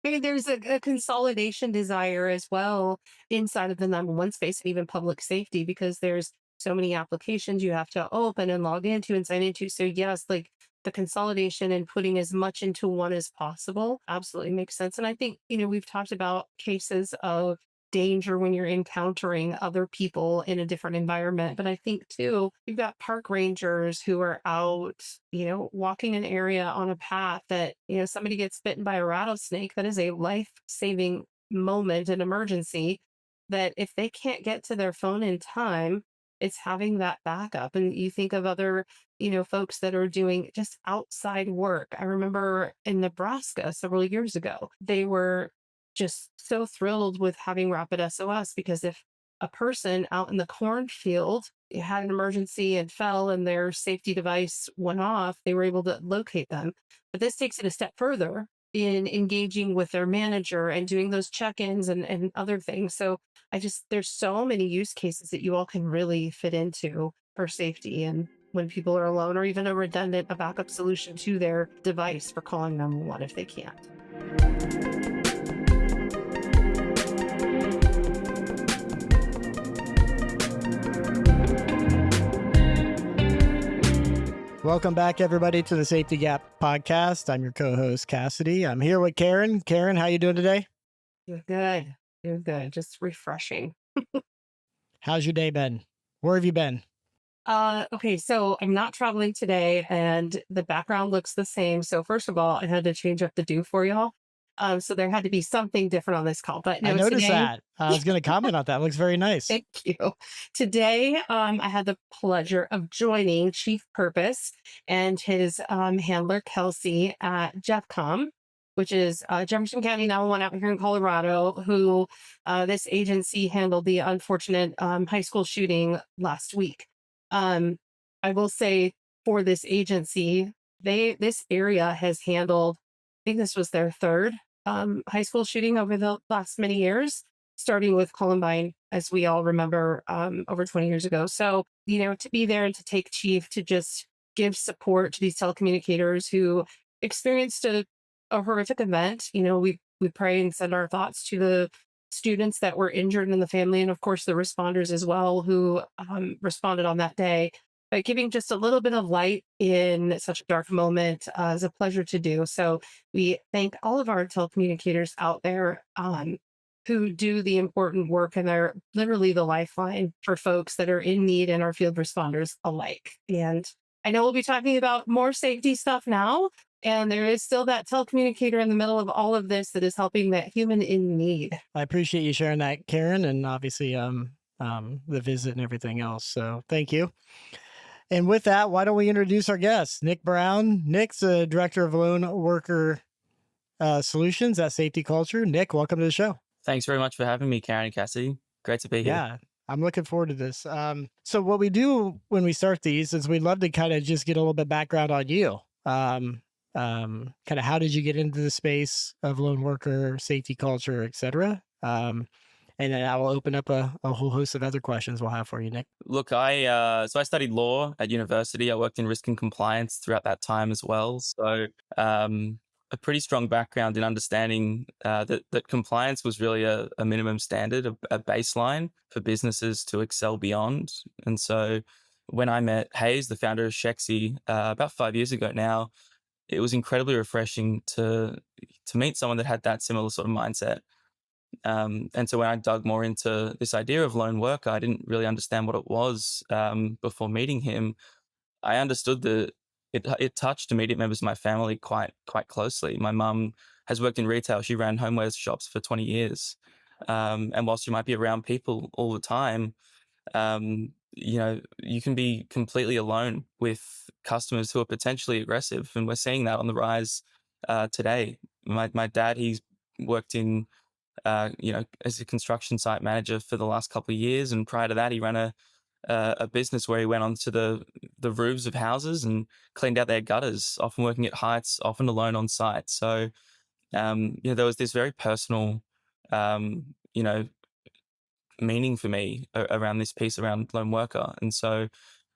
Maybe there's a consolidation desire as well inside of the 911 space and even public safety because there's so many applications you have to open and log into and sign into. So yes, like the consolidation and putting as much into one as possible absolutely makes sense. And I think, we've talked about cases of danger when you're encountering other people in a different environment. But I think too, you've got park rangers who are out, walking an area on a path that, somebody gets bitten by a rattlesnake. That is a life saving moment, an emergency that if they can't get to their phone in time, it's having that backup. And you think of other, folks that are doing just outside work. I remember in Nebraska several years ago, they were just so thrilled with having rapid SOS because if a person out in the cornfield had an emergency and fell and their safety device went off, they were able to locate them. But this takes it a step further in engaging with their manager and doing those check-ins and other things. So there's so many use cases that you all can really fit into for safety and when people are alone or even a backup solution to their device for calling 911 if they can't. Welcome back, everybody, to the Safety Gap podcast. I'm your co-host, Cassidy. I'm here with Karen. Karen, how you doing today? You're good. You're good. Just refreshing. How's your day been? Where have you been? Okay, so I'm not traveling today and the background looks the same. So first of all, I had to change up the do for y'all. So there had to be something different on this call. But I no, noticed today, that. I was going to comment on that. It looks very nice. thank you. Today, I had the pleasure of joining Chief Purpose and his handler, Kelsey, at JeffCom, which is Jefferson County 911 out here in Colorado, who this agency handled the unfortunate high school shooting last week. Um, I will say for this agency, this area has handled, I think this was their third high school shooting over the last many years, starting with Columbine, as we all remember, over 20 years ago. So, to be there and to take chief to just give support to these telecommunicators who experienced a horrific event. We pray and send our thoughts to the students that were injured in the family, and of course the responders as well who responded on that day. But giving just a little bit of light in such a dark moment is a pleasure to do. So we thank all of our telecommunicators out there who do the important work and are literally the lifeline for folks that are in need and our field responders alike. And I know we'll be talking about more safety stuff now. And there is still that telecommunicator in the middle of all of this that is helping that human in need. I appreciate you sharing that, Karen, and obviously the visit and everything else. So thank you. And with that, why don't we introduce our guest, Nick Brown. Nick's the Director of Lone Worker Solutions at SafetyCulture. Nick, welcome to the show. Thanks very much for having me, Karen and Cassie. Great to be here. Yeah, I'm looking forward to this. So what we do when we start these is we'd love to kind of just get a little bit background on you. Kind of how did you get into the space of lone worker, safety culture, et cetera? And then I will open up a whole host of other questions we'll have for you, Nick. Look, I studied law at university. I worked in risk and compliance throughout that time as well. So a pretty strong background in understanding that compliance was really a minimum standard, a baseline for businesses to excel beyond. And so when I met Hayes, the founder of Shexy, about 5 years ago now, it was incredibly refreshing to meet someone that had that similar sort of mindset. And so when I dug more into this idea of lone worker, I didn't really understand what it was before meeting him. I understood that it touched immediate members of my family quite closely. My mum has worked in retail. She ran homewares shops for 20 years. And whilst you might be around people all the time, you can be completely alone with customers who are potentially aggressive. And we're seeing that on the rise today. My dad, he's worked in as a construction site manager for the last couple of years. And prior to that, he ran a business where he went onto the roofs of houses and cleaned out their gutters, often working at heights, often alone on site. So, there was this very personal, meaning for me around this piece around lone worker. And so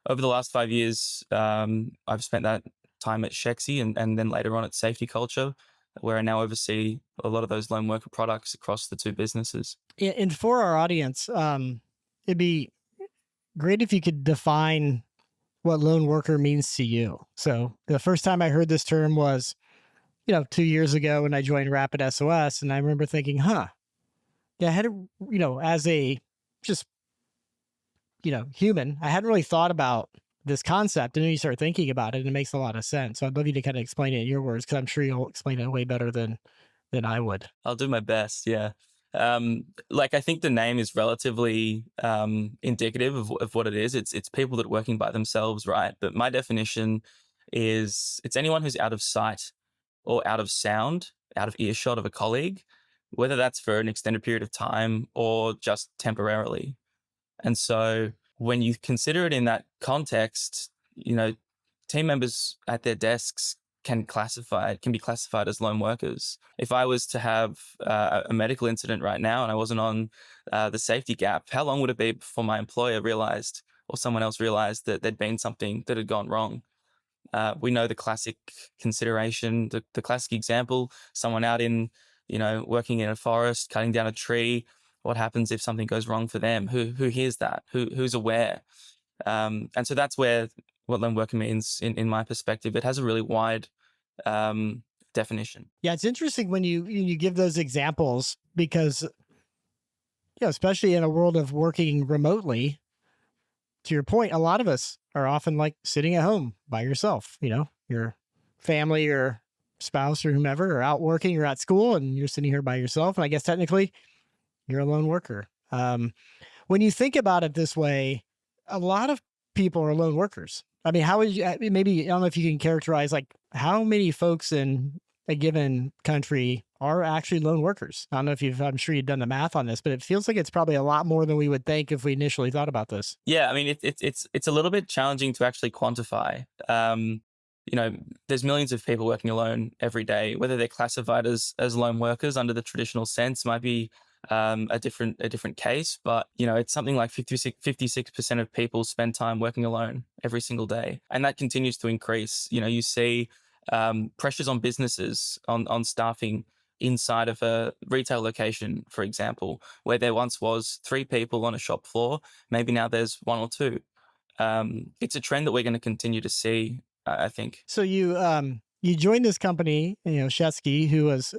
over the last 5 years, I've spent that time at Shexy and then later on at SafetyCulture, where I now oversee a lot of those lone worker products across the two businesses. And for our audience, it'd be great if you could define what lone worker means to you. So the first time I heard this term was, 2 years ago when I joined Rapid SOS. And I remember thinking, yeah, I had, as a just, human, I hadn't really thought about this concept. And then you start thinking about it and it makes a lot of sense. So I'd love you to kind of explain it in your words, because I'm sure you'll explain it way better than I would. I'll do my best. Yeah. I think the name is relatively indicative of what it is. It's people that are working by themselves, right? But my definition is it's anyone who's out of sight or out of sound, out of earshot of a colleague, whether that's for an extended period of time or just temporarily. And so when you consider it in that context, team members at their desks can be classified as lone workers. If I was to have a medical incident right now and I wasn't on the safety gap, how long would it be before my employer realized or someone else realized that there'd been something that had gone wrong? We know the classic consideration, the classic example, someone out in, working in a forest, cutting down a tree. What happens if something goes wrong for them? Who hears that? Who's aware? And so that's where what lone worker means in my perspective. It has a really wide definition. Yeah, it's interesting when you give those examples because, especially in a world of working remotely, to your point, a lot of us are often like sitting at home by yourself. Your family or spouse or whomever are out working or at school and you're sitting here by yourself. And I guess technically you're a lone worker. When you think about it this way, a lot of people are lone workers. I mean, how would you, maybe, I don't know if you can characterize like how many folks in a given country are actually lone workers. I don't know if I'm sure you've done the math on this, but it feels like it's probably a lot more than we would think if we initially thought about this. Yeah, I mean, it's a little bit challenging to actually quantify. There's millions of people working alone every day. Whether they're classified as lone workers under the traditional sense might be a different case, but it's something like 56% of people spend time working alone every single day, and that continues to increase. You see pressures on businesses on staffing inside of a retail location, for example, where there once was 3 people on a shop floor, maybe now there's 1 or 2. It's a trend that we're going to continue to see, I think. So you joined this company, Shetsky, who was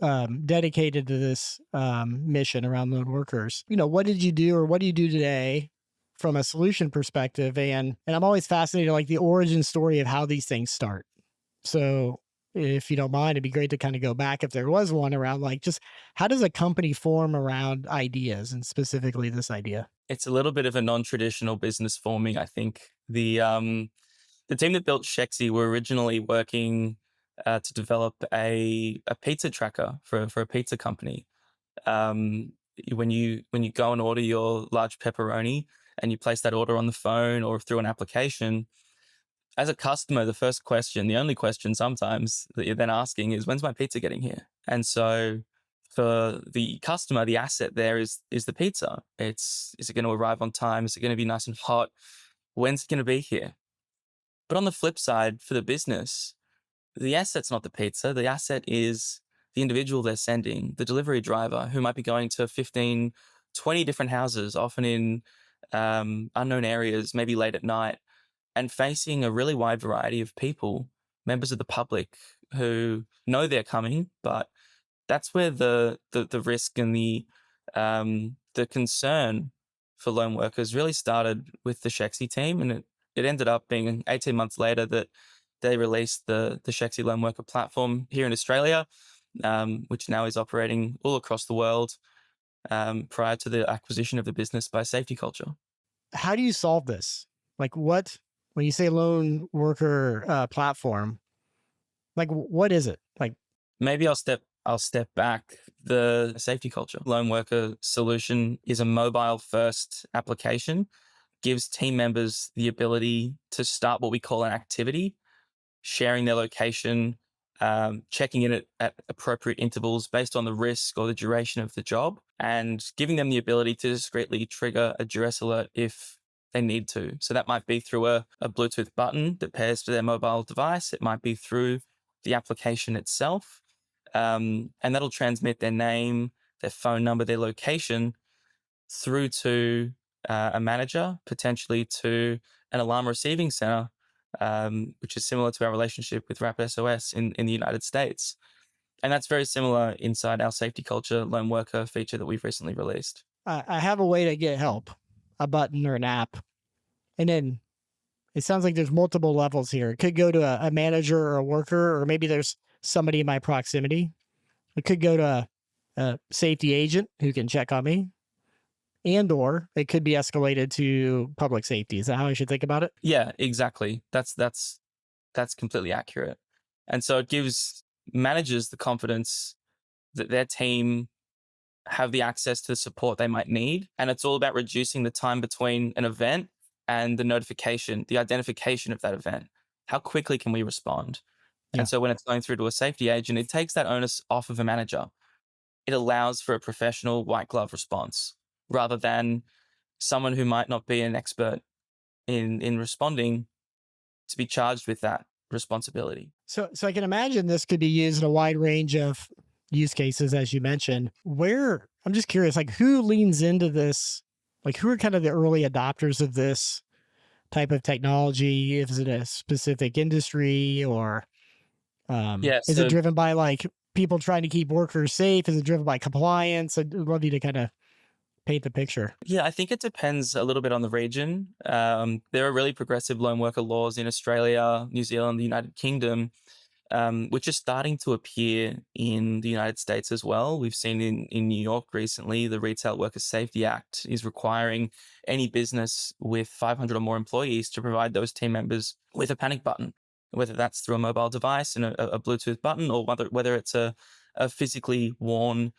dedicated to this mission around lone workers. What did you do, or what do you do today from a solution perspective? And I'm always fascinated, like the origin story of how these things start. So if you don't mind, it'd be great to kind of go back, if there was one, around like just how does a company form around ideas, and specifically this idea? It's a little bit of a non-traditional business forming, I think. The team that built Shexy were originally working to develop a pizza tracker for a pizza company. When you go and order your large pepperoni and you place that order on the phone or through an application, as a customer, the first question, the only question sometimes that you're then asking is, when's my pizza getting here? And so for the customer, the asset there is the pizza. Is it going to arrive on time? Is it going to be nice and hot? When's it going to be here? But on the flip side, for the business, the asset's not the pizza. The asset is the individual they're sending, the delivery driver who might be going to 15, 20 different houses, often in unknown areas, maybe late at night, and facing a really wide variety of people, members of the public who know they're coming, but that's where the risk and the concern for lone workers really started with the Shexy team, and it ended up being 18 months later that they released the Shexy Lone Worker platform here in Australia, which now is operating all across the world, prior to the acquisition of the business by SafetyCulture. How do you solve this? Like when you say lone worker platform, like what is it? Like maybe I'll step back. The SafetyCulture lone worker solution is a mobile first application, gives team members the ability to start what we call an activity, sharing their location, checking in at appropriate intervals based on the risk or the duration of the job, and giving them the ability to discreetly trigger a duress alert if they need to. So that might be through a Bluetooth button that pairs to their mobile device. It might be through the application itself. And that'll transmit their name, their phone number, their location through to a manager, potentially to an alarm receiving center, which is similar to our relationship with Rapid SOS in the United States. And that's very similar inside our SafetyCulture lone worker feature that we've recently released. I have a way to get help, a button or an app. And then it sounds like there's multiple levels here. It could go to a manager or a worker, or maybe there's somebody in my proximity. It could go to a safety agent who can check on me, and or it could be escalated to public safety. Is that how I should think about it? Yeah, exactly. That's completely accurate. And so it gives managers the confidence that their team have the access to the support they might need. And it's all about reducing the time between an event and the notification, the identification of that event. How quickly can we respond? Yeah. And so when it's going through to a safety agent, it takes that onus off of a manager. It allows for a professional white glove response rather than someone who might not be an expert in responding to be charged with that responsibility. So I can imagine this could be used in a wide range of use cases, as you mentioned. Where I'm just curious, like who leans into this? Like who are kind of the early adopters of this type of technology? Is it a specific industry, or Yeah, is it so driven by like people trying to keep workers safe? Is it driven by compliance? I'd love you to kind of paint the picture. yeah, I think it depends a little bit on the region. There are really progressive lone worker laws in Australia, New Zealand, the United Kingdom, which are starting to appear in the United States as well. We've seen in New York recently, the Retail Worker Safety Act is requiring any business with 500 or more employees to provide those team members with a panic button, whether that's through a mobile device and a Bluetooth button, or whether it's a physically worn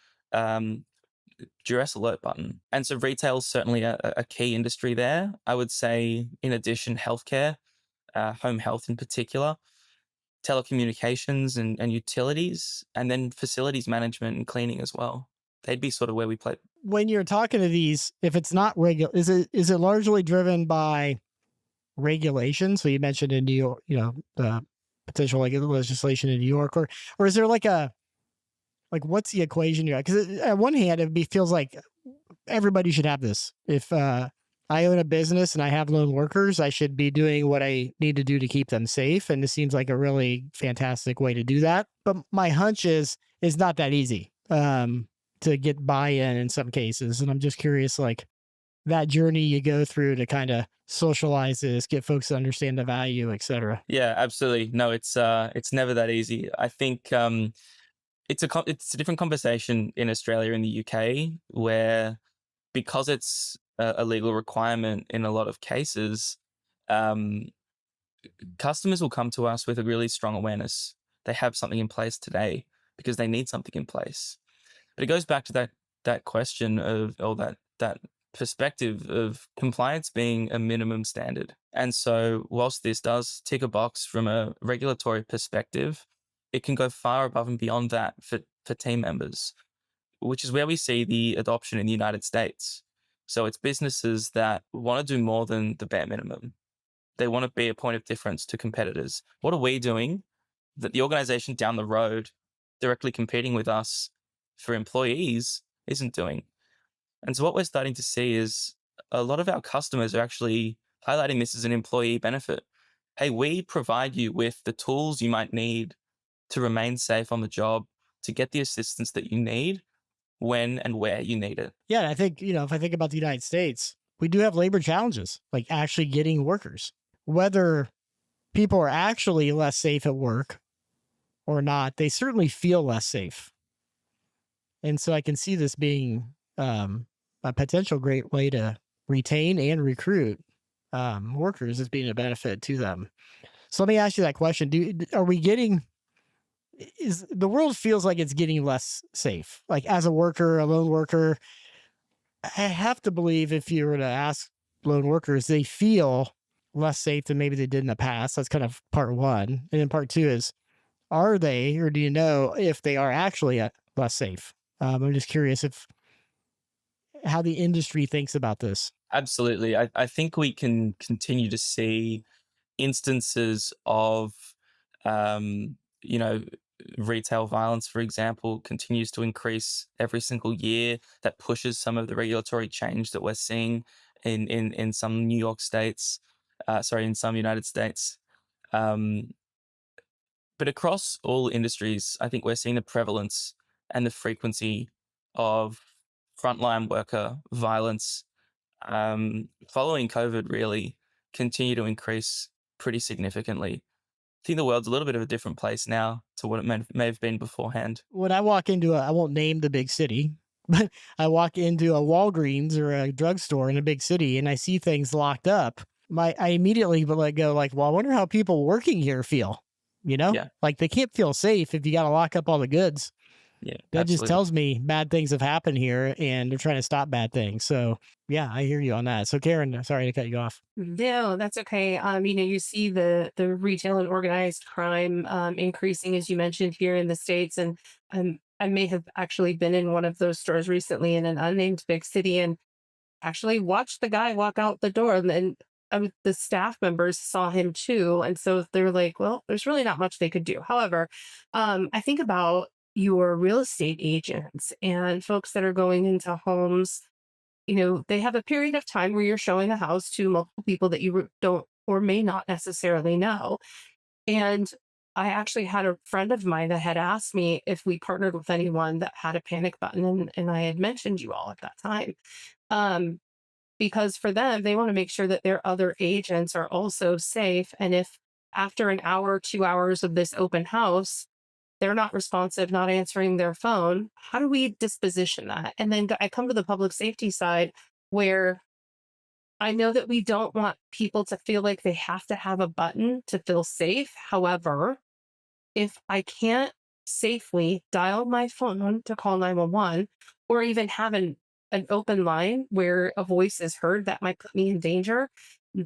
duress alert button. And so retail is certainly a key industry there. I would say, in addition, healthcare, home health in particular, telecommunications and utilities, and then facilities management and cleaning as well. They'd be sort of where we play. When you're talking to these, if it's not regular, is it largely driven by regulation? So you mentioned in New York, the potential like legislation in New York, or is there like what's the equation here? Because at one hand, feels like everybody should have this. If I own a business and I have lone workers, I should be doing what I need to do to keep them safe. And this seems like a really fantastic way to do that. But my hunch is it's not that easy to get buy-in in some cases. And I'm just curious, like that journey you go through to kind of socialize this, get folks to understand the value, et cetera. Yeah, absolutely. No, it's never that easy. I think it's a different conversation in Australia and the UK, where because it's a legal requirement in a lot of cases, customers will come to us with a really strong awareness. They have something in place today because they need something in place. But it goes back to that question that perspective of compliance being a minimum standard. And so whilst this does tick a box from a regulatory perspective, it can go far above and beyond that for team members, which is where we see the adoption in the United States. So it's businesses that want to do more than the bare minimum. They want to be a point of difference to competitors. What are we doing that the organization down the road directly competing with us for employees isn't doing? And so what we're starting to see is a lot of our customers are actually highlighting this as an employee benefit. Hey, we provide you with the tools you might need to remain safe on the job, to get the assistance that you need when and where you need it. Yeah, I think, if I think about the United States, we do have labor challenges, like actually getting workers. Whether people are actually less safe at work or not, they certainly feel less safe. And so I can see this being a potential great way to retain and recruit workers as being a benefit to them. So let me ask you that question. Is the world feels like it's getting less safe? Like as a worker, a lone worker, I have to believe if you were to ask lone workers, they feel less safe than maybe they did in the past. That's kind of part one. And then part two is, are they, or do you know if they are actually less safe? I'm just curious how the industry thinks about this. Absolutely. I think we can continue to see instances of, retail violence, for example, continues to increase every single year. That pushes some of the regulatory change that we're seeing in some New York states, in some United States. Um, but across all industries, I think we're seeing the prevalence and the frequency of frontline worker violence following COVID really continue to increase pretty significantly. I think the world's a little bit of a different place now to what it may have been beforehand. When I walk into I won't name the big city, but I walk into a Walgreens or a drugstore in a big city and I see things locked up. I immediately will like go like, well, I wonder how people working here feel. You know, Yeah, like they can't feel safe if you got to lock up all the goods. yeah, That just absolutely. tells me bad things have happened here and they're trying to stop bad things. So yeah, I hear you on that. So Karen, sorry to cut you off. No, that's okay. You see the retail and organized crime increasing, as you mentioned, here in the States. And I may have actually been in one of those stores recently in an unnamed big city and actually watched the guy walk out the door. And then the staff members saw him too. And so they're like, well, there's really not much they could do. However, I think about your real estate agents and folks that are going into homes. They have a period of time where you're showing a house to multiple people that you don't or may not necessarily know. And I actually had a friend of mine that had asked me if we partnered with anyone that had a panic button. And I had mentioned you all at that time. Um, because for them, they want to make sure that their other agents are also safe. And if after an hour, 2 hours of this open house, they're not responsive, not answering their phone, how do we disposition that? And then I come to the public safety side where I know that we don't want people to feel like they have to have a button to feel safe. However, if I can't safely dial my phone to call 911 or even have an open line where a voice is heard that might put me in danger,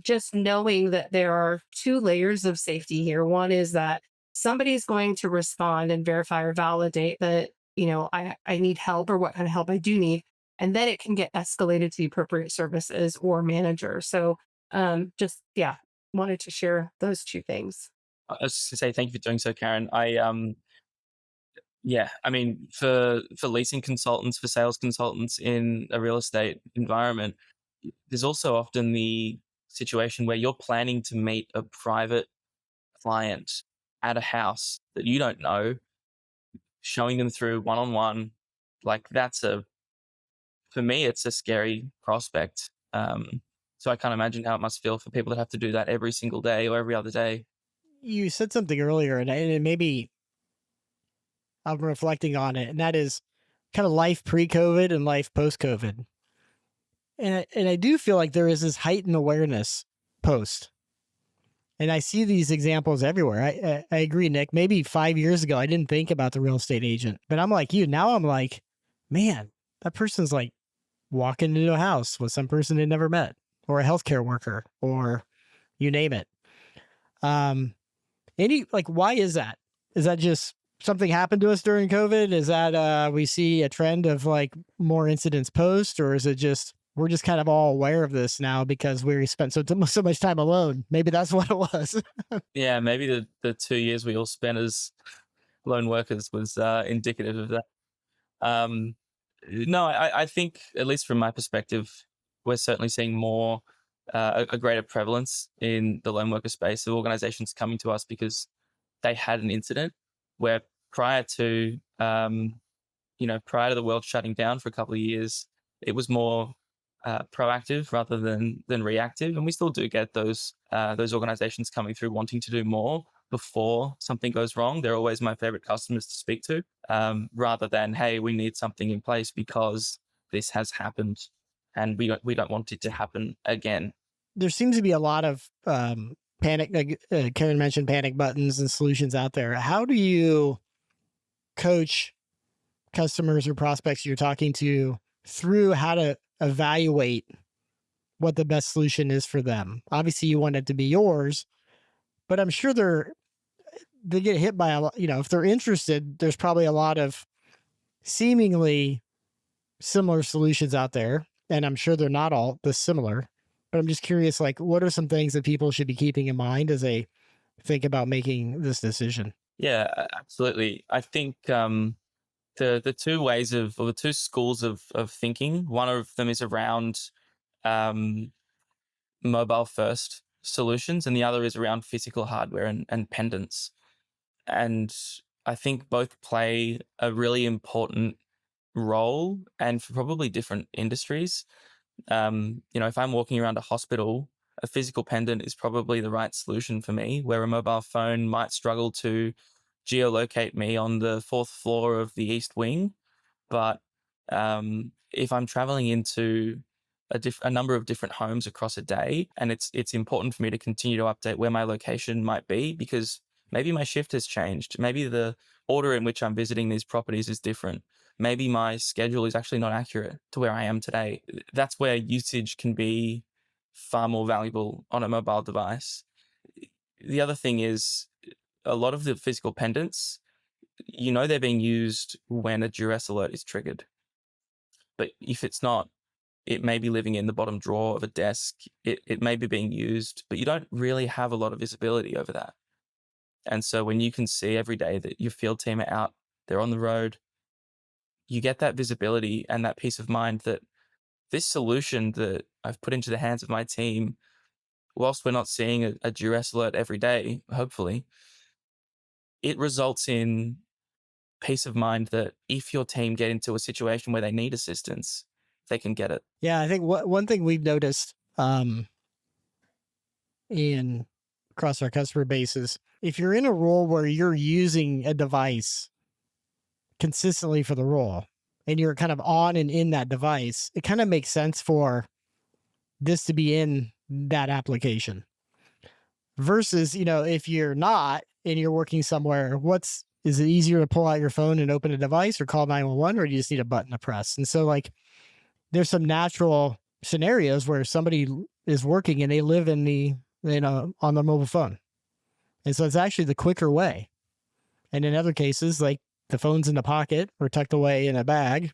just knowing that there are two layers of safety here. One is that somebody's going to respond and verify or validate that, I need help or what kind of help I do need. And then it can get escalated to the appropriate services or manager. So just, yeah, wanted to share those two things. I was just gonna say thank you for doing so, Karen. Yeah, I mean, for leasing consultants, for sales consultants in a real estate environment, there's also often the situation where you're planning to meet a private client at a house that you don't know, showing them through one on one. Like for me, it's a scary prospect. So I can't imagine how it must feel for people that have to do that every single day or every other day. You said something earlier and maybe I'm reflecting on it, and that is kind of life pre-COVID and life post-COVID. And I do feel like there is this heightened awareness post. And I see these examples everywhere. I agree, Nick. Maybe 5 years ago, I didn't think about the real estate agent, but I'm like you. Now I'm like, man, that person's like walking into a house with some person they never met, or a healthcare worker, or you name it. Why is that? Is that just something happened to us during COVID? Is that we see a trend of like more incidents post, or is it just we're just kind of all aware of this now because we spent so much time alone? Maybe that's what it was. Yeah, maybe the 2 years we all spent as lone workers was indicative of that. No, I think, at least from my perspective, we're certainly seeing more a greater prevalence in the lone worker space of organizations coming to us because they had an incident where prior to prior to the world shutting down for a couple of years, it was more proactive rather than reactive, and we still do get those organizations coming through wanting to do more before something goes wrong. They're always my favorite customers to speak to, rather than, hey, we need something in place because this has happened and we don't want it to happen again. There seems to be a lot of panic. Like, Karen mentioned panic buttons and solutions out there. How do you coach customers or prospects you're talking to through how to evaluate what the best solution is for them? Obviously, you want it to be yours, but I'm sure they get hit by a lot. If they're interested, there's probably a lot of seemingly similar solutions out there, and I'm sure they're not all this similar. But I'm just curious, like, what are some things that people should be keeping in mind as they think about making this decision? Yeah, absolutely. I think the two ways of, or the two schools of thinking, one of them is around um, mobile first solutions, and the other is around physical hardware and pendants. And I think both play a really important role, and for probably different industries. If I'm walking around a hospital, a physical pendant is probably the right solution for me, where a mobile phone might struggle to geolocate me on the fourth floor of the East Wing. But if I'm traveling into a number of different homes across a day, and it's important for me to continue to update where my location might be, because maybe my shift has changed. Maybe the order in which I'm visiting these properties is different. Maybe my schedule is actually not accurate to where I am today. That's where usage can be far more valuable on a mobile device. The other thing is, a lot of the physical pendants, they're being used when a duress alert is triggered. But if it's not, it may be living in the bottom drawer of a desk. It may be being used, but you don't really have a lot of visibility over that. And so when you can see every day that your field team are out, they're on the road, you get that visibility and that peace of mind that this solution that I've put into the hands of my team, whilst we're not seeing a duress alert every day, hopefully, it results in peace of mind that if your team get into a situation where they need assistance, they can get it. Yeah, I think one thing we've noticed in across our customer base is if you're in a role where you're using a device consistently for the role and you're kind of on and in that device, it kind of makes sense for this to be in that application versus, if you're not and you're working somewhere, is it easier to pull out your phone and open a device or call 911, or do you just need a button to press? And so like there's some natural scenarios where somebody is working and they live on their mobile phone. And so it's actually the quicker way. And in other cases, like the phone's in the pocket or tucked away in a bag.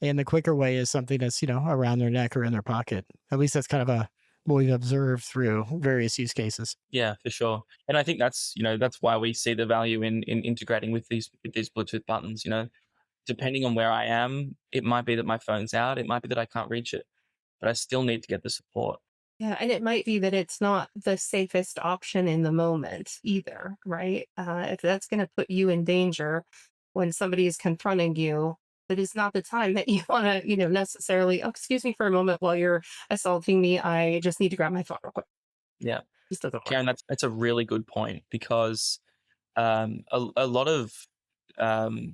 And the quicker way is something that's, around their neck or in their pocket. At least that's kind of what we've observed through various use cases. Yeah, for sure. And I think that's why we see the value in integrating with these Bluetooth buttons. Depending on where I am, it might be that my phone's out, it might be that I can't reach it, but I still need to get the support. Yeah, and it might be that it's not the safest option in the moment either, right? If that's going to put you in danger when somebody is confronting you, that is not the time that you want to, necessarily, oh, excuse me for a moment while you're assaulting me. I just need to grab my phone real quick. Yeah, This doesn't work. Karen, that's a really good point, because a lot of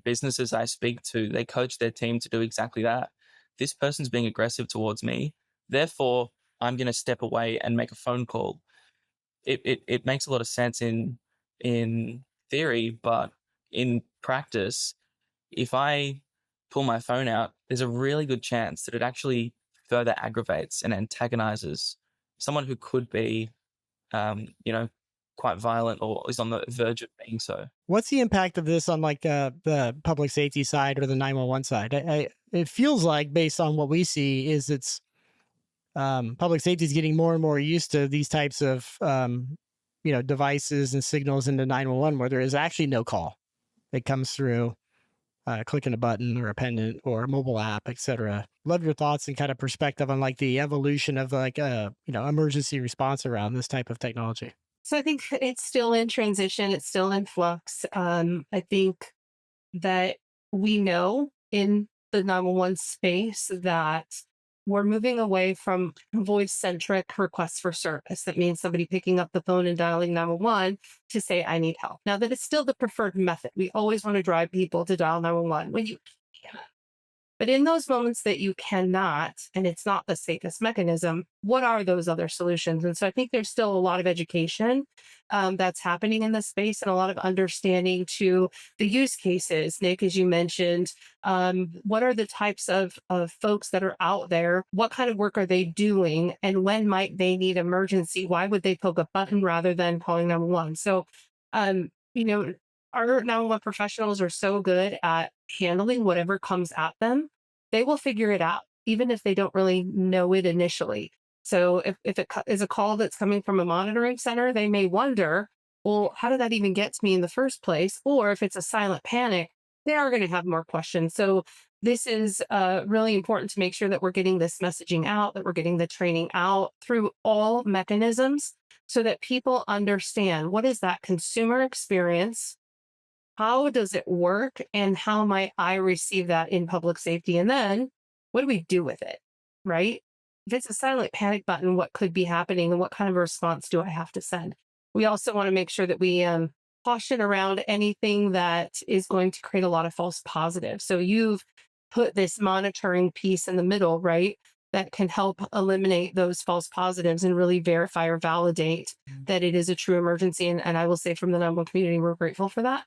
businesses I speak to, they coach their team to do exactly that. This person's being aggressive towards me, therefore I'm going to step away and make a phone call. It makes a lot of sense in theory, but in practice, if I pull my phone out, there's a really good chance that it actually further aggravates and antagonizes someone who could be, quite violent or is on the verge of being so. What's the impact of this on like the public safety side or the 911 side? It feels like, based on what we see, is public safety is getting more and more used to these types of devices and signals into 911 where there is actually no call. It comes through clicking a button or a pendant or a mobile app, etc. Love your thoughts and kind of perspective on like the evolution of like emergency response around this type of technology. So I think it's still in transition. It's still in flux. I think that we know in the 911 space that we're moving away from voice centric requests for service. That means somebody picking up the phone and dialing 911 to say, I need help. Now, that is still the preferred method. We always want to drive people to dial 911 when you can. But in those moments that you cannot, and it's not the safest mechanism, what are those other solutions? And so I think there's still a lot of education that's happening in this space, and a lot of understanding to the use cases. Nick, as you mentioned, what are the types of folks that are out there? What kind of work are they doing? And when might they need emergency? Why would they poke a button rather than calling 911? So, our 911 professionals are so good at handling whatever comes at them. They will figure it out, even if they don't really know it initially. So if it is a call that's coming from a monitoring center, they may wonder, well, how did that even get to me in the first place? Or if it's a silent panic, they are going to have more questions. So this is really important to make sure that we're getting this messaging out, that we're getting the training out through all mechanisms so that people understand what is that consumer experience, how does it work, and how might I receive that in public safety? And then what do we do with it? Right? If it's a silent panic button, what could be happening and what kind of a response do I have to send? We also want to make sure that we caution around anything that is going to create a lot of false positives. So you've put this monitoring piece in the middle, right? That can help eliminate those false positives and really verify or validate that it is a true emergency. And I will say from the 911 community, we're grateful for that.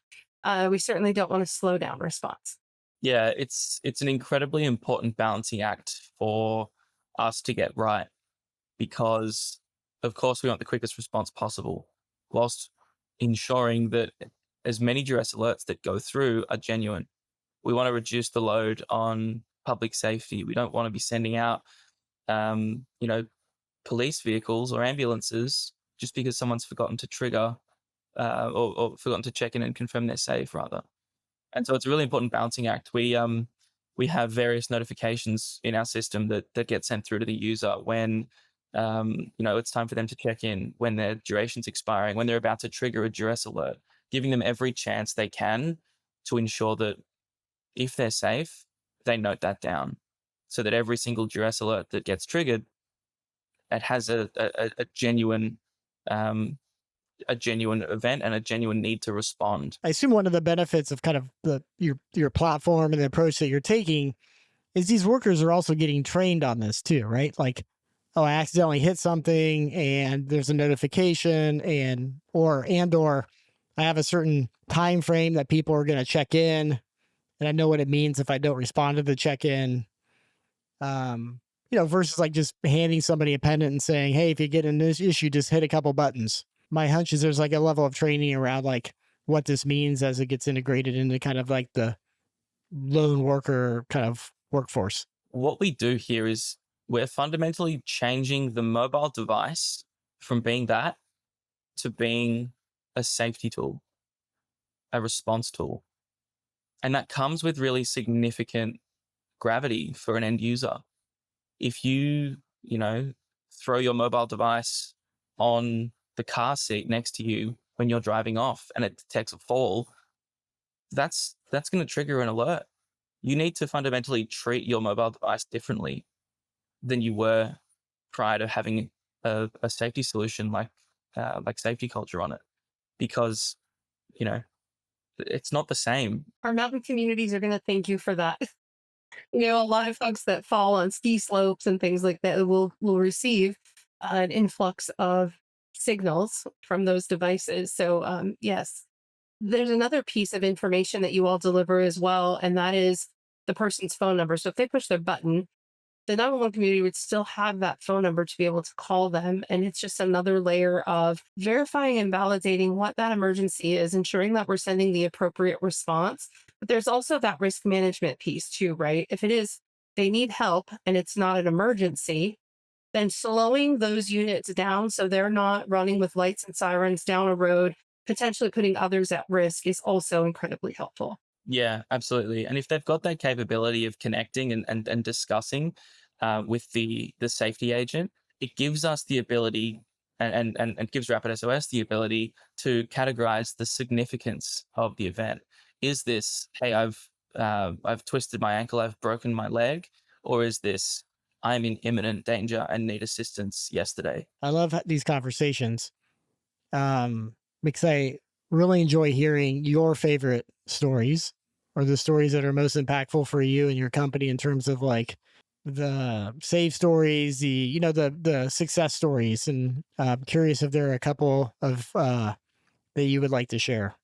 We certainly don't want to slow down response. Yeah, it's an incredibly important balancing act for us to get right because, of course, we want the quickest response possible, whilst ensuring that as many duress alerts that go through are genuine. We want to reduce the load on public safety. We don't want to be sending out, you know, police vehicles or ambulances just because someone's forgotten to trigger or forgotten to check in and confirm they're safe, rather. And so it's a really important balancing act. We have various notifications in our system that get sent through to the user when it's time for them to check in, when their duration's expiring, when they're about to trigger a duress alert, giving them every chance they can to ensure that if they're safe, they note that down, so that every single duress alert that gets triggered, it has a genuine a genuine event and a genuine need to respond. I assume one of the benefits of kind of your platform and the approach that you're taking is these workers are also getting trained on this too, right? Like, oh, I accidentally hit something and there's a notification or I have a certain time frame that people are going to check in and I know what it means if I don't respond to the check-in. Versus like just handing somebody a pendant and saying, hey, if you get in this issue, just hit a couple buttons. My hunch is there's like a level of training around like what this means as it gets integrated into kind of like the lone worker kind of workforce. What we do here is we're fundamentally changing the mobile device from being that to being a safety tool, a response tool. And that comes with really significant gravity for an end user. If you throw your mobile device on the car seat next to you when you're driving off and it detects a fall, that's going to trigger an alert. You need to fundamentally treat your mobile device differently than you were prior to having a safety solution like SafetyCulture on it, because it's not the same. Our mountain communities are going to thank you for that. A lot of folks that fall on ski slopes and things like that will receive an influx of signals from those devices. So yes, there's another piece of information that you all deliver as well, and that is the person's phone number. So if they push their button, the 911 community would still have that phone number to be able to call them. And it's just another layer of verifying and validating what that emergency is, ensuring that we're sending the appropriate response. But there's also that risk management piece too, right? If it is, they need help and it's not an emergency, then slowing those units down so they're not running with lights and sirens down a road, potentially putting others at risk, is also incredibly helpful. Yeah, absolutely. And if they've got that capability of connecting and discussing with the safety agent, it gives us the ability and gives Rapid SOS the ability to categorize the significance of the event. Is this, hey, I've twisted my ankle, I've broken my leg, or is this, I'm in imminent danger and need assistance yesterday? I love these conversations because I really enjoy hearing your favorite stories or the stories that are most impactful for you and your company in terms of like the save stories, the success stories. And I'm curious if there are a couple of that you would like to share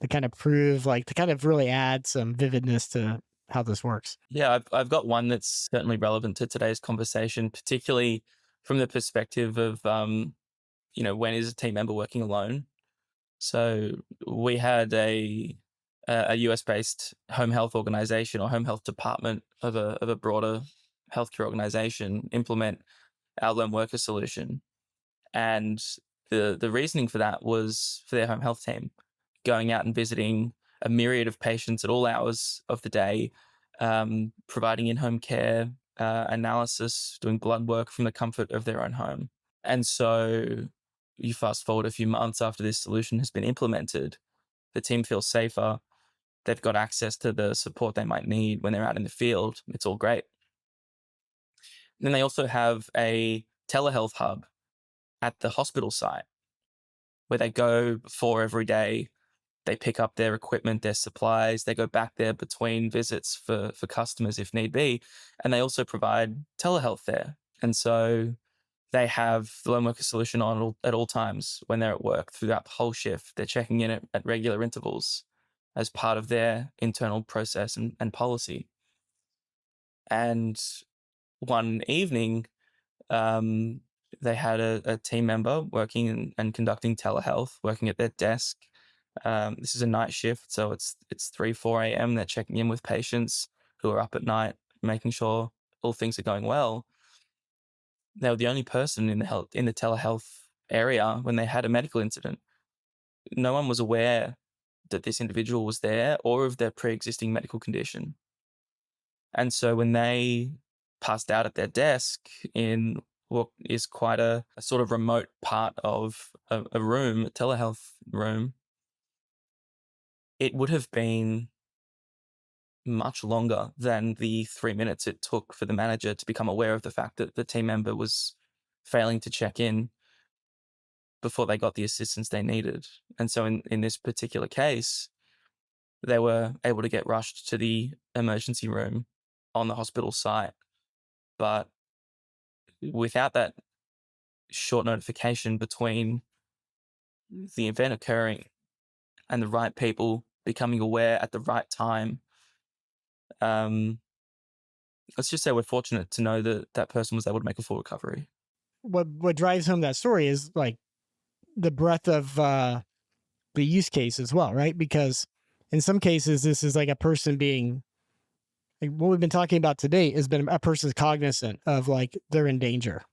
to kind of to kind of really add some vividness to how this works. Yeah, I've got one that's certainly relevant to today's conversation, particularly from the perspective of, when is a team member working alone? So we had a US-based home health organization or home health department of a broader healthcare organization implement our lone worker solution. And the reasoning for that was for their home health team going out and visiting a myriad of patients at all hours of the day, providing in-home care, analysis, doing blood work from the comfort of their own home. And so you fast forward a few months after this solution has been implemented, the team feels safer. They've got access to the support they might need when they're out in the field. It's all great. Then they also have a telehealth hub at the hospital site where they go before every day. They pick up their equipment, their supplies. They go back there between visits for customers if need be. And they also provide telehealth there. And so they have the lone worker solution on at all times when they're at work throughout the whole shift. They're checking in at regular intervals as part of their internal process and policy. And one evening, they had a team member working and conducting telehealth, working at their desk. This is a night shift, so it's 3-4 a.m. They're checking in with patients who are up at night, making sure all things are going well. They were the only person in the telehealth area when they had a medical incident. No one was aware that this individual was there or of their pre-existing medical condition. And so when they passed out at their desk in what is quite a sort of remote part of a room, a telehealth room, it would have been much longer than the 3 minutes it took for the manager to become aware of the fact that the team member was failing to check in before they got the assistance they needed. And so in this particular case, they were able to get rushed to the emergency room on the hospital site. But without that short notification between the event occurring and the right people becoming aware at the right time, let's just say we're fortunate to know that that person was able to make a full recovery. What drives home that story is like the breadth of the use case as well, right? Because in some cases, this is like a person being like what we've been talking about today has been a person's cognizant of like they're in danger.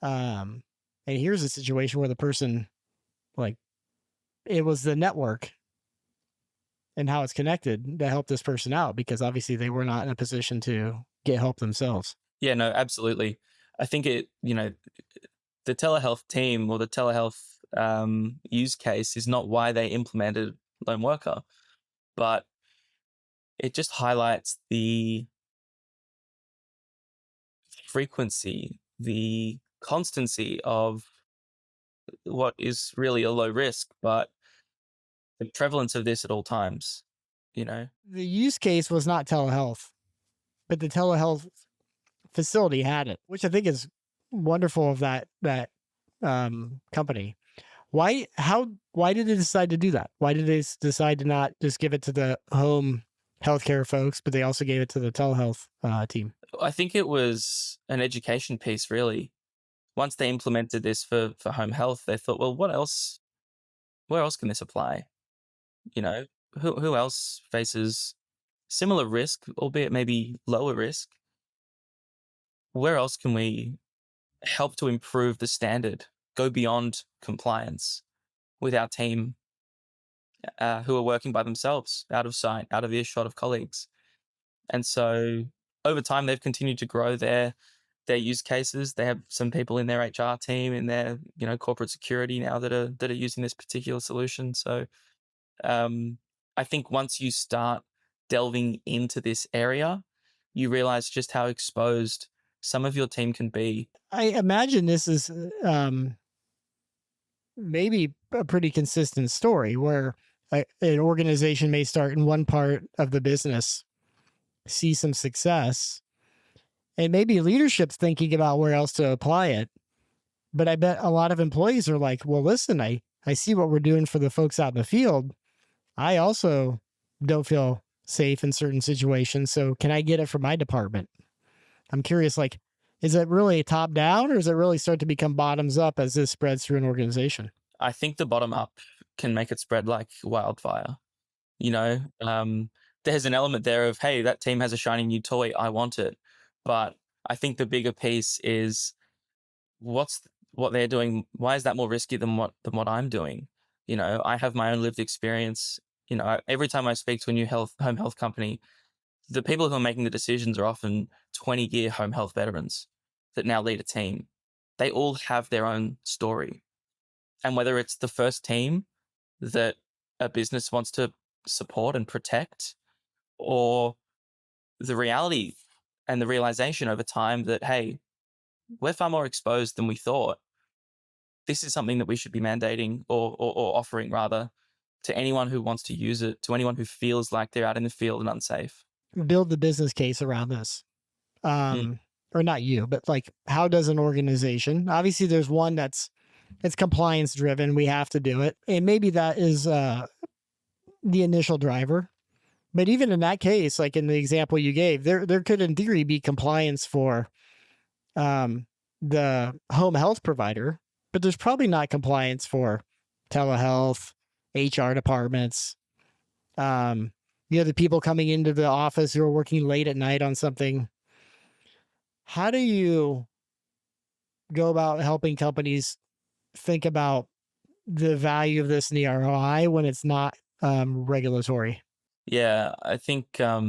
And here's a situation where the person, like, it was the network and how it's connected that helped this person out because obviously they were not in a position to get help themselves. Yeah, no, absolutely. I think the telehealth team or the telehealth use case is not why they implemented lone worker, but it just highlights the frequency, the constancy of what is really a low risk, but the prevalence of this at all times, you know? The use case was not telehealth, but the telehealth facility had it, which I think is wonderful of that company. Why did they decide to do that? Why did they decide to not just give it to the home healthcare folks, but they also gave it to the telehealth team? I think it was an education piece, really. Once they implemented this for home health, they thought, well, where else can this apply? You know, who else faces similar risk, albeit maybe lower risk? Where else can we help to improve the standard, go beyond compliance with our team who are working by themselves, out of sight, out of earshot of colleagues? And so over time, they've continued to grow their use cases. They have some people in their HR team, in their corporate security now that are using this particular solution. So I think once you start delving into this area, you realize just how exposed some of your team can be. I imagine this is maybe a pretty consistent story where an organization may start in one part of the business, see some success, and maybe leadership's thinking about where else to apply it. But I bet a lot of employees are like, well, listen, I see what we're doing for the folks out in the field. I also don't feel safe in certain situations. So can I get it from my department? I'm curious, like, is it really top down or does it really start to become bottoms up as this spreads through an organization? I think the bottom up can make it spread like wildfire. There's an element there of, hey, that team has a shiny new toy, I want it. But I think the bigger piece is what's what they're doing, why is that more risky than what I'm doing? I have my own lived experience. Every time I speak to a new home health company, the people who are making the decisions are often 20-year home health veterans that now lead a team. They all have their own story. And whether it's the first team that a business wants to support and protect, or the reality and the realization over time that, hey, we're far more exposed than we thought. This is something that we should be mandating or offering rather to anyone who wants to use it, to anyone who feels like they're out in the field and unsafe. Build the business case around this. Mm. Or not you, but like, how does an organization, obviously there's one it's compliance driven. We have to do it. And maybe that is the initial driver. But even in that case, like in the example you gave, there could in theory be compliance for the home health provider, but there's probably not compliance for telehealth, HR departments, the people coming into the office who are working late at night on something. How do you go about helping companies think about the value of this in the ROI when it's not regulatory? Yeah, I think a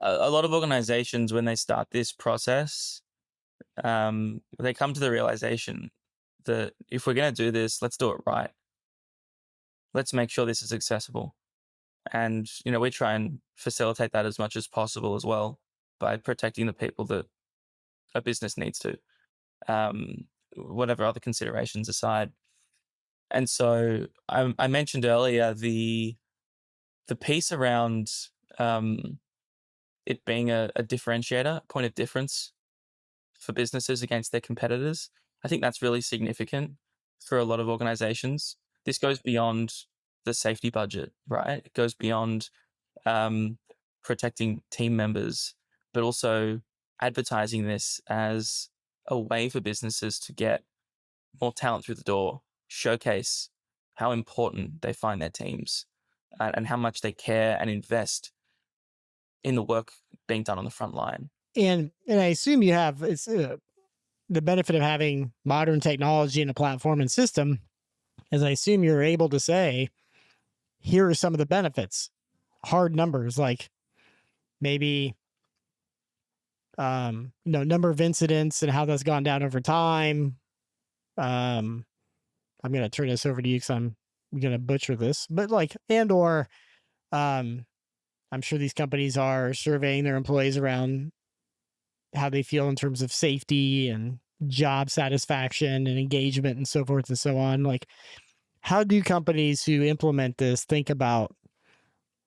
lot of organizations, when they start this process, they come to the realization that if we're going to do this, let's do it right. Let's make sure this is accessible. And, we try and facilitate that as much as possible as well by protecting the people that a business needs to, whatever other considerations aside. And so I mentioned earlier the piece around it being a differentiator, a point of difference for businesses against their competitors. I think that's really significant for a lot of organizations. This goes beyond the safety budget, right? It goes beyond protecting team members, but also advertising this as a way for businesses to get more talent through the door, showcase how important they find their teams and how much they care and invest in the work being done on the front line. And I assume you have the benefit of having modern technology and a platform and system, as I assume you're able to say, here are some of the benefits, hard numbers, like maybe number of incidents and how that's gone down over time. I'm going to turn this over to you because I'm going to butcher this, but like, I'm sure these companies are surveying their employees around how they feel in terms of safety and job satisfaction and engagement and so forth and so on. Like, how do companies who implement this think about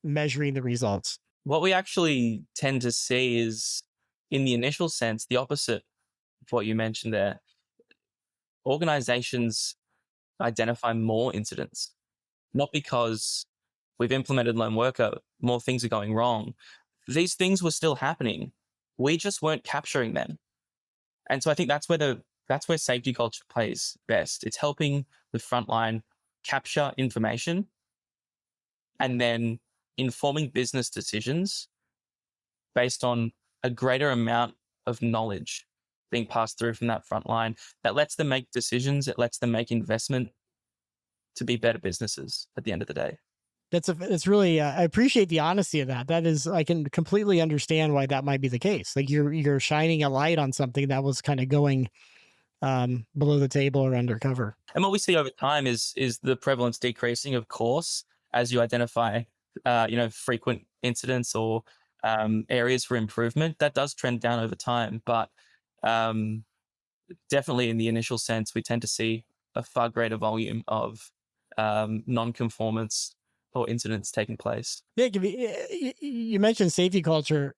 measuring the results? What we actually tend to see is, in the initial sense, the opposite of what you mentioned there. Organizations identify more incidents, not because we've implemented lone worker, more things are going wrong. These things were still happening. We just weren't capturing them. And so I think that's where SafetyCulture plays best. It's helping the frontline capture information and then informing business decisions based on a greater amount of knowledge being passed through from that frontline that lets them make decisions, it lets them make investment to be better businesses at the end of the day. It's really, I appreciate the honesty of that. That is, I can completely understand why that might be the case. Like you're shining a light on something that was kind of going below the table or undercover. And what we see over time is the prevalence decreasing, of course, as you identify, frequent incidents or areas for improvement. That does trend down over time, but definitely in the initial sense, we tend to see a far greater volume of non-conformance or incidents taking place. Yeah, you mentioned SafetyCulture.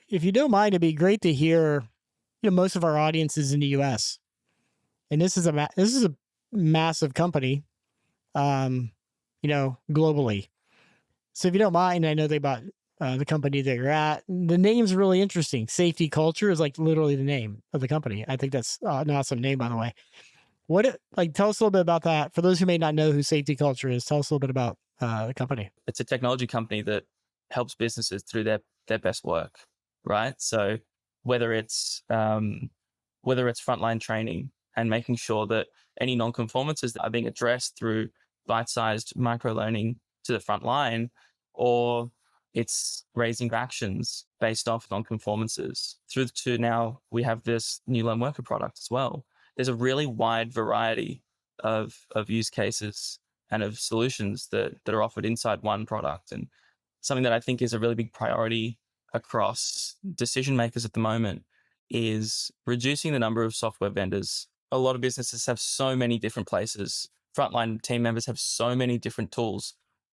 If you don't mind, it'd be great to hear. Most of our audience is in the U.S., and this is a massive company, globally. So if you don't mind, I know they bought the company that you're at. The name's really interesting. SafetyCulture is like literally the name of the company. I think that's an awesome name, by the way. Tell us a little bit about that. For those who may not know who SafetyCulture is, tell us a little bit about the company. It's a technology company that helps businesses through their best work, right? So whether it's frontline training, and making sure that any non-conformances that are being addressed through bite-sized micro learning to the front line, or it's raising actions based off non-conformances. Through to now, we have this new lone worker product as well. There's a really wide variety of use cases and of solutions that are offered inside one product. And something that I think is a really big priority across decision makers at the moment is reducing the number of software vendors. A lot of businesses have so many different places. Frontline team members have so many different tools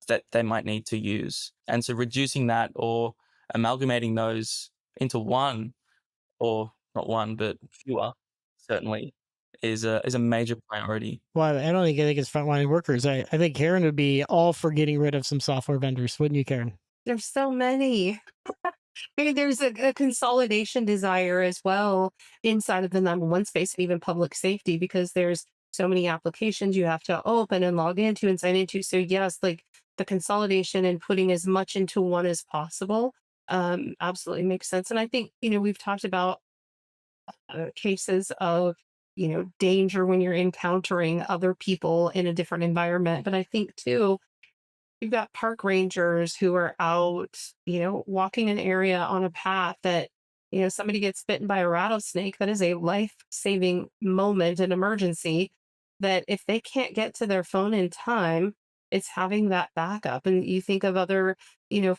that they might need to use. And so reducing that or amalgamating those into one, or not one, but fewer, certainly is a major priority. Well, I think it's frontline workers. I think Karen would be all for getting rid of some software vendors, wouldn't you, Karen? There's so many. I mean, there's a consolidation desire as well inside of the 911 space and even public safety because there's so many applications you have to open and log into and sign into. So yes, like the consolidation and putting as much into one as possible absolutely makes sense. And I think, we've talked about cases of, danger when you're encountering other people in a different environment. But I think too, you've got park rangers who are out, walking an area on a path that, somebody gets bitten by a rattlesnake. That is a life saving moment, an emergency that if they can't get to their phone in time, it's having that backup. And you think of other,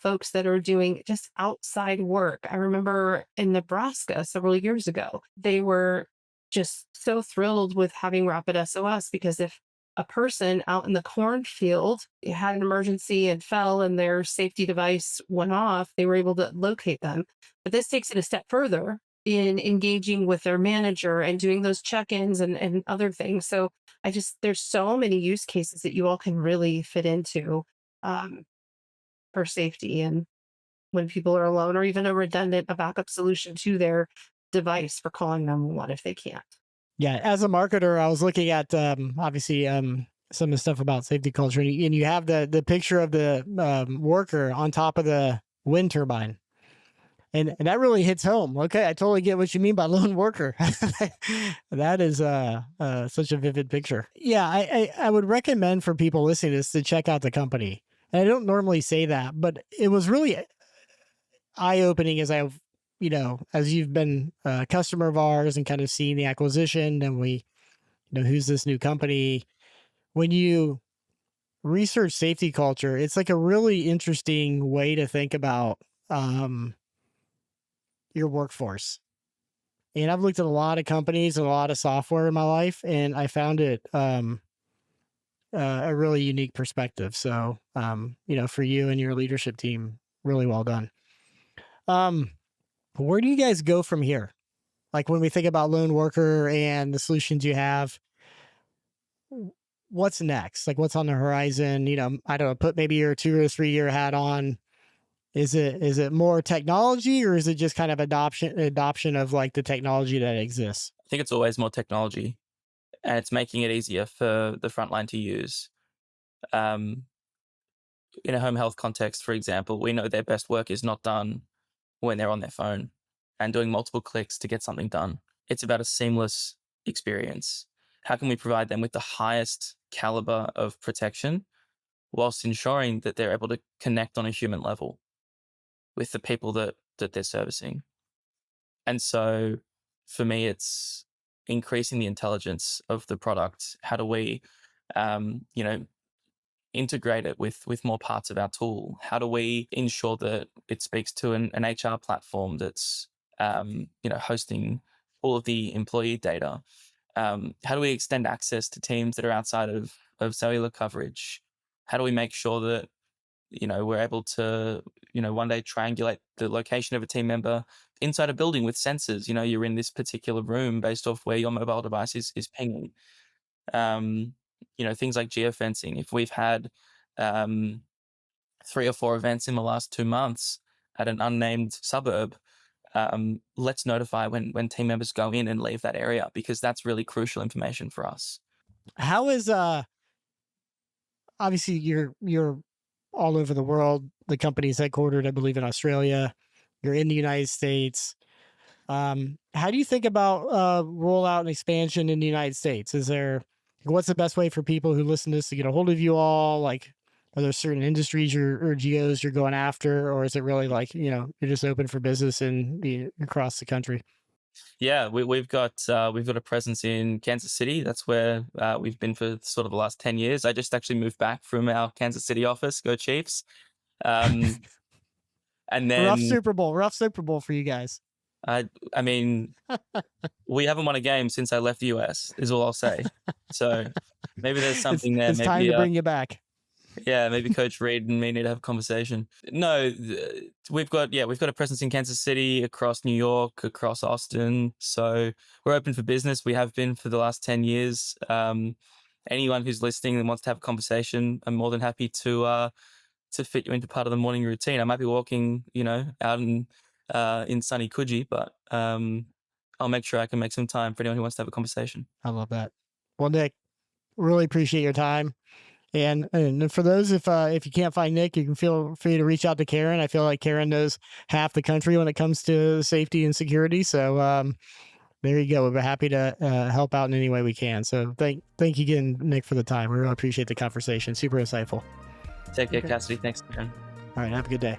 folks that are doing just outside work. I remember in Nebraska several years ago, they were just so thrilled with having rapid SOS because if a person out in the cornfield had an emergency and fell and their safety device went off, they were able to locate them. But this takes it a step further in engaging with their manager and doing those check-ins and other things. So there's so many use cases that you all can really fit into um, for safety and when people are alone or even a backup solution to their device for calling 911 if they can't. Yeah, as a marketer, I was looking at obviously some of the stuff about safety culture, and you have the picture of the worker on top of the wind turbine, and that really hits home. Okay, I totally get what you mean by lone worker. That is such a vivid picture. Yeah, I would recommend for people listening to this to check out the company. And I don't normally say that, but it was really eye opening as you've been a customer of ours and kind of seeing the acquisition, and who's this new company. When you research safety culture, it's like a really interesting way to think about your workforce. And I've looked at a lot of companies and a lot of software in my life, and I found it a really unique perspective. So, for you and your leadership team, really well done. Where do you guys go from here? Like when we think about lone worker and the solutions you have, what's next? Like what's on the horizon? I don't know, put maybe your 2 or 3 year hat on. Is it more technology or is it just kind of adoption of like the technology that exists? I think it's always more technology, and it's making it easier for the frontline to use. Um, in a home health context, for example, we know their best work is not done when they're on their phone and doing multiple clicks to get something done. It's about a seamless experience. How can we provide them with the highest caliber of protection whilst ensuring that they're able to connect on a human level with the people that they're servicing? And so for me, it's increasing the intelligence of the product. How do we, you know, integrate it with more parts of our tool? How do we ensure that it speaks to an HR platform that's hosting all of the employee data? How do we extend access to teams that are outside of cellular coverage? How do we make sure that we're able to one day triangulate the location of a team member inside a building with sensors? You're in this particular room based off where your mobile device is pinging. Things like geofencing. If we've had 3 or 4 events in the last 2 months at an unnamed suburb, let's notify when team members go in and leave that area, because that's really crucial information for us. How is obviously you're all over the world. The company's headquartered, I believe, in Australia. You're in the United States. How do you think about rollout and expansion in the United States? What's the best way for people who listen to this to get a hold of you all? Like, are there certain industries or geos you're going after, or is it really like, you're just open for business across the country? Yeah, we've got a presence in Kansas City. That's where we've been for sort of the last 10 years. I just actually moved back from our Kansas City office. Go Chiefs. Um, and then Rough Super Bowl for you guys. I mean, we haven't won a game since I left the US, is all I'll say. So maybe there's something there. It's time Maybe to bring you back. yeah, maybe Coach Reed and me need to have a conversation. No, we've got a presence in Kansas City, across New York, across Austin. So we're open for business. We have been for the last 10 years. Anyone who's listening and wants to have a conversation, I'm more than happy to fit you into part of the morning routine. I might be walking, out in sunny Coogee, but I'll make sure I can make some time for anyone who wants to have a conversation. I love that. Well, Nick, really appreciate your time. And for those, if you can't find Nick, you can feel free to reach out to Karen. I feel like Karen knows half the country when it comes to safety and security. So there you go. We're happy to help out in any way we can. So thank you again, Nick, for the time. We really appreciate the conversation. Super insightful. Take care, Cassidy. Thanks, man. All right. Have a good day.